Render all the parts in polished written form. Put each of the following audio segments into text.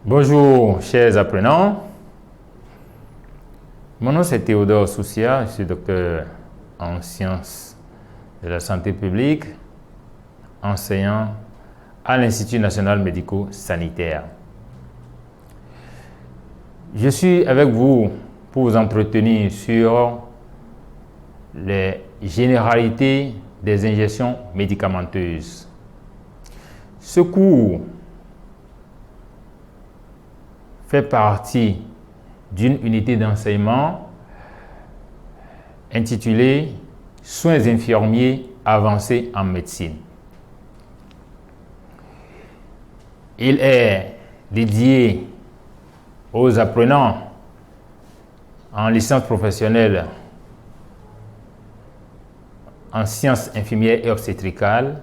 Bonjour, chers apprenants. Mon nom c'est Théodore Soussia, je suis docteur en sciences de la santé publique, enseignant à l'Institut national médico-sanitaire. Je suis avec vous pour vous entretenir sur les généralités des injections médicamenteuses. Ce cours fait partie d'une unité d'enseignement intitulée « Soins infirmiers avancés en médecine ». Il est dédié aux apprenants en licence professionnelle en sciences infirmières et obstétricales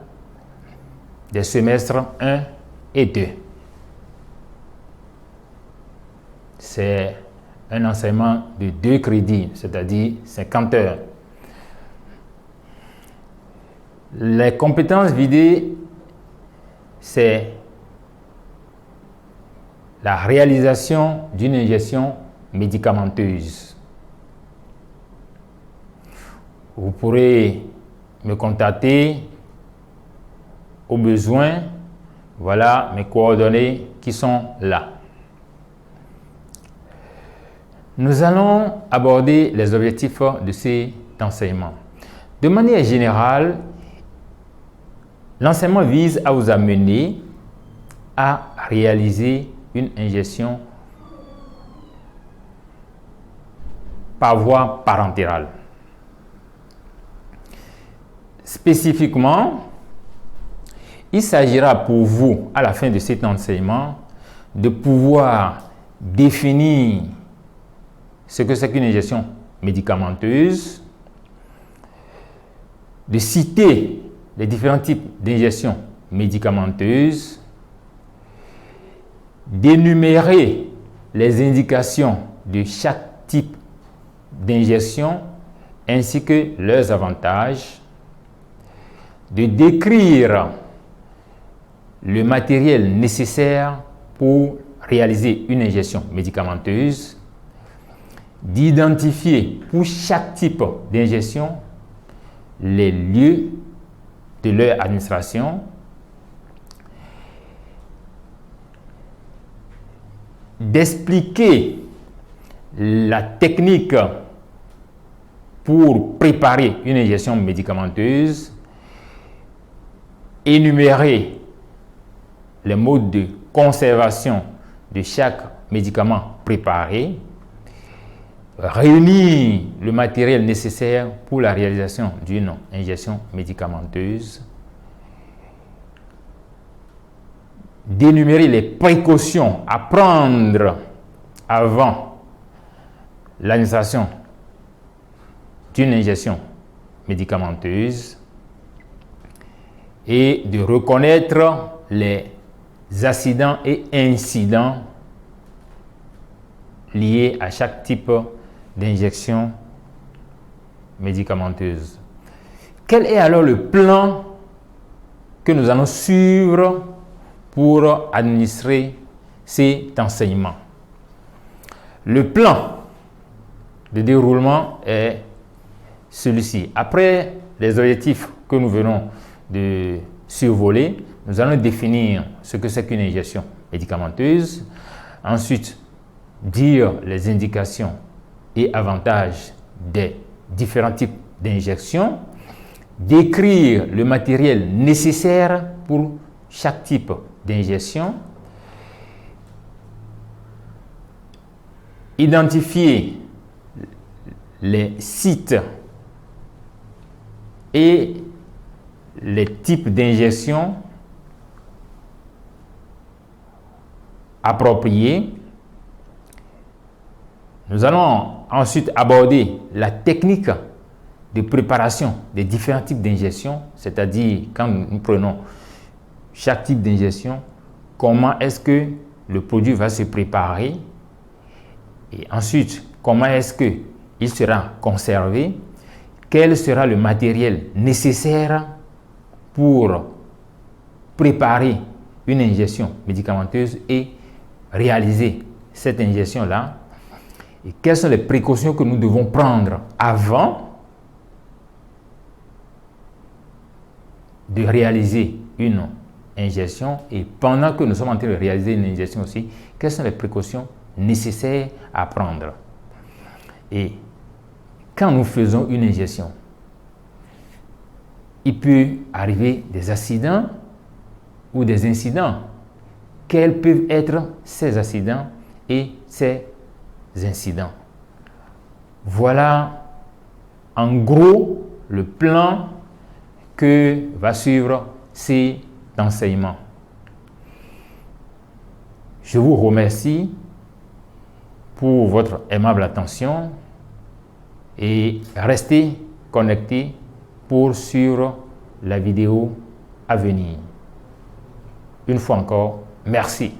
des semestres 1 et 2. C'est un enseignement de 2 crédits, c'est-à-dire 50 heures. Les compétences vidées, c'est la réalisation d'une injection médicamenteuse. Vous pourrez me contacter au besoin. Voilà mes coordonnées qui sont là. Nous allons aborder les objectifs de cet enseignement. De manière générale, l'enseignement vise à vous amener à réaliser une injection par voie parentérale. Spécifiquement, il s'agira pour vous, à la fin de cet enseignement, de pouvoir définir ce que c'est qu'une injection médicamenteuse, de citer les différents types d'injections médicamenteuses, d'énumérer les indications de chaque type d'injection ainsi que leurs avantages, de décrire le matériel nécessaire pour réaliser une injection médicamenteuse, d'identifier pour chaque type d'injection les lieux de leur administration, d'expliquer la technique pour préparer une injection médicamenteuse, énumérer les modes de conservation de chaque médicament préparé, réunir le matériel nécessaire pour la réalisation d'une injection médicamenteuse, d'énumérer les précautions à prendre avant l'administration d'une injection médicamenteuse et de reconnaître les accidents et incidents liés à chaque type d'injection médicamenteuse. Quel est alors le plan que nous allons suivre pour administrer cet enseignement? Le plan de déroulement est celui-ci. Après les objectifs que nous venons de survoler, nous allons définir ce que c'est qu'une injection médicamenteuse. Ensuite, dire les indications et avantages des différents types d'injections, décrire le matériel nécessaire pour chaque type d'injection, identifier les sites et les types d'injections appropriés. Nous allons ensuite aborder la technique de préparation des différents types d'injections, c'est-à-dire quand nous prenons chaque type d'injection, comment est-ce que le produit va se préparer et ensuite comment est-ce qu'il sera conservé, quel sera le matériel nécessaire pour préparer une injection médicamenteuse et réaliser cette injection-là et quelles sont les précautions que nous devons prendre avant de réaliser une injection et pendant que nous sommes en train de réaliser une injection aussi, quelles sont les précautions nécessaires à prendre. Et quand nous faisons une injection, il peut arriver des accidents ou des incidents. Quels peuvent être ces accidents et ces incidents? Voilà en gros le plan que va suivre cet enseignement. Je vous remercie pour votre aimable attention et restez connectés pour suivre la vidéo à venir. Une fois encore, merci.